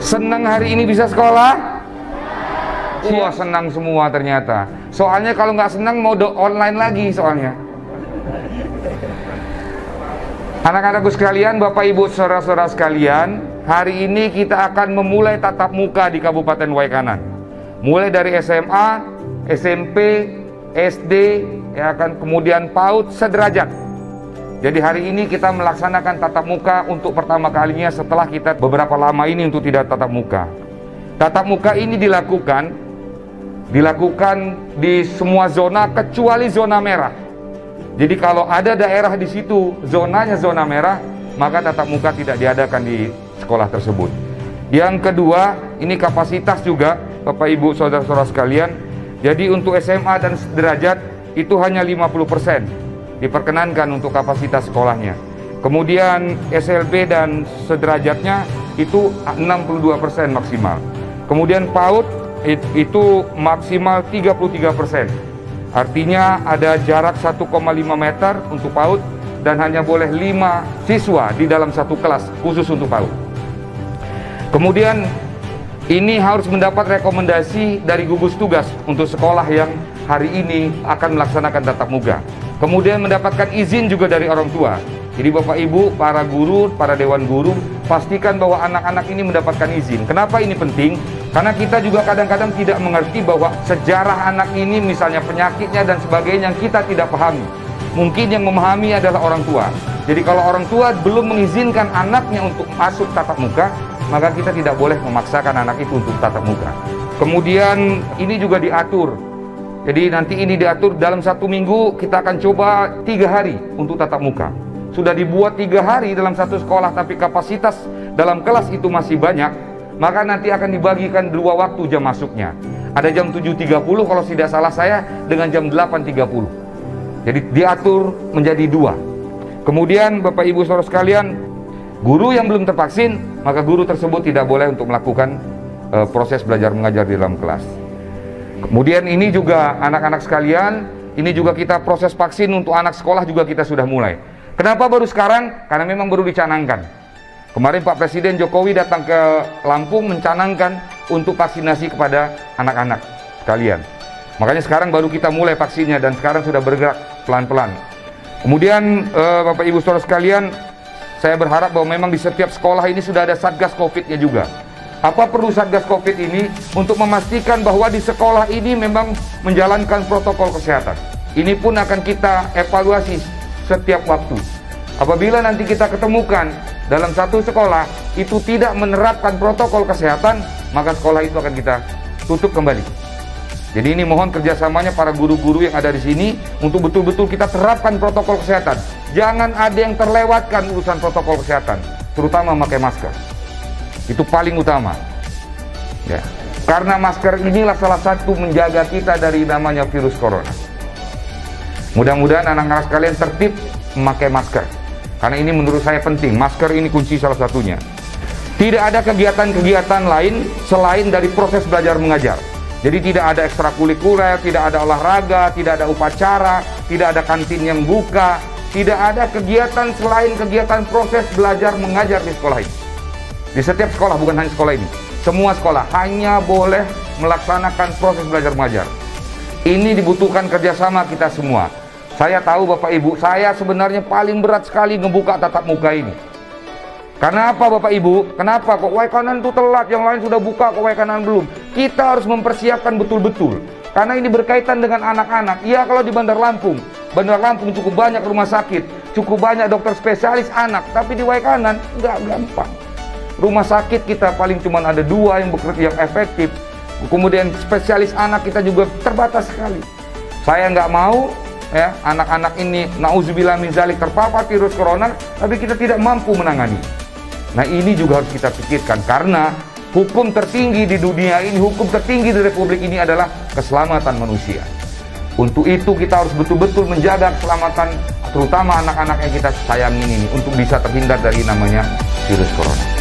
Senang hari ini bisa sekolah? Wah, senang semua ternyata. Soalnya kalau nggak senang mau online lagi soalnya. Anak-anakku sekalian, Bapak Ibu saudara-saudara sekalian, hari ini kita akan memulai tatap muka di Kabupaten Waikanan. Mulai dari SMA, SMP, SD, ya kan, kemudian PAUD sederajat. Jadi hari ini kita melaksanakan tatap muka untuk pertama kalinya setelah kita beberapa lama ini untuk tidak tatap muka. Tatap muka ini dilakukan di semua zona kecuali zona merah. Jadi kalau ada daerah di situ zonanya zona merah, maka tatap muka tidak diadakan di sekolah tersebut. Yang kedua, ini kapasitas juga Bapak Ibu saudara-saudara sekalian. Jadi untuk SMA dan sederajat itu hanya 50% diperkenankan untuk kapasitas sekolahnya. Kemudian SLB dan sederajatnya itu 62% maksimal. Kemudian PAUD itu maksimal 33%. Artinya ada jarak 1,5 meter untuk PAUD dan hanya boleh 5 siswa di dalam satu kelas khusus untuk PAUD. Kemudian ini harus mendapat rekomendasi dari gugus tugas untuk sekolah yang hari ini akan melaksanakan tatap muka. Kemudian mendapatkan izin juga dari orang tua. Jadi Bapak Ibu, para guru, para dewan guru, pastikan bahwa anak-anak ini mendapatkan izin. Kenapa ini penting? Karena kita juga kadang-kadang tidak mengerti bahwa sejarah anak ini, misalnya penyakitnya dan sebagainya, yang kita tidak pahami. Mungkin yang memahami adalah orang tua. Jadi kalau orang tua belum mengizinkan anaknya untuk masuk tatap muka, maka kita tidak boleh memaksakan anak itu untuk tatap muka. Kemudian ini juga diatur. Jadi nanti ini diatur dalam 1 minggu kita akan coba 3 hari untuk tatap muka. Sudah dibuat 3 hari dalam satu sekolah, tapi kapasitas dalam kelas itu masih banyak, maka nanti akan dibagikan 2 waktu jam masuknya. Ada jam 7.30 kalau tidak salah saya, dengan jam 8.30. Jadi diatur menjadi 2. Kemudian Bapak Ibu saudara sekalian, guru yang belum tervaksin, maka guru tersebut tidak boleh untuk melakukan proses belajar mengajar di dalam kelas. Kemudian ini juga anak-anak sekalian, ini juga kita proses vaksin untuk anak sekolah juga kita sudah mulai. Kenapa baru sekarang? Karena memang baru dicanangkan. Kemarin Pak Presiden Jokowi datang ke Lampung mencanangkan untuk vaksinasi kepada anak-anak sekalian. Makanya sekarang baru kita mulai vaksinnya dan sekarang sudah bergerak pelan-pelan. Kemudian Bapak Ibu saudara sekalian, saya berharap bahwa memang di setiap sekolah ini sudah ada Satgas Covid-nya juga. Apa perlu Satgas Covid ini? Untuk memastikan bahwa di sekolah ini memang menjalankan protokol kesehatan. Ini pun akan kita evaluasi setiap waktu. Apabila nanti kita ketemukan dalam satu sekolah itu tidak menerapkan protokol kesehatan, maka sekolah itu akan kita tutup kembali. Jadi ini mohon kerjasamanya para guru-guru yang ada di sini untuk betul-betul kita terapkan protokol kesehatan. Jangan ada yang terlewatkan urusan protokol kesehatan, terutama memakai masker. Itu paling utama. Ya. Karena masker inilah salah satu menjaga kita dari namanya virus corona. Mudah-mudahan anak-anak sekalian tertib memakai masker. Karena ini menurut saya penting. Masker ini kunci salah satunya. Tidak ada kegiatan-kegiatan lain selain dari proses belajar mengajar. Jadi tidak ada ekstrakurikuler, tidak ada olahraga, tidak ada upacara, tidak ada kantin yang buka, tidak ada kegiatan selain kegiatan proses belajar mengajar di sekolah ini. Di setiap sekolah, bukan hanya sekolah ini, semua sekolah hanya boleh melaksanakan proses belajar mengajar. Ini dibutuhkan kerjasama kita semua. Saya tahu Bapak Ibu, saya sebenarnya paling berat sekali ngebuka tatap muka ini. Karena apa Bapak Ibu? Kenapa kok Waikanan itu telat, yang lain sudah buka kok Waikanan belum? Kita harus mempersiapkan betul-betul. Karena ini berkaitan dengan anak-anak. Iya, kalau di Bandar Lampung cukup banyak rumah sakit, cukup banyak dokter spesialis anak, tapi di Waikanan nggak gampang. Rumah sakit kita paling cuma ada 2 yang bekerja yang efektif. Kemudian spesialis anak kita juga terbatas sekali. Saya nggak mau ya anak-anak ini nauzubillah min zalik terpapar virus corona, tapi kita tidak mampu menangani. Nah ini juga harus kita pikirkan, karena hukum tertinggi di dunia ini, hukum tertinggi di Republik ini adalah keselamatan manusia. Untuk itu kita harus betul-betul menjaga keselamatan terutama anak-anak yang kita sayangi ini untuk bisa terhindar dari namanya virus corona.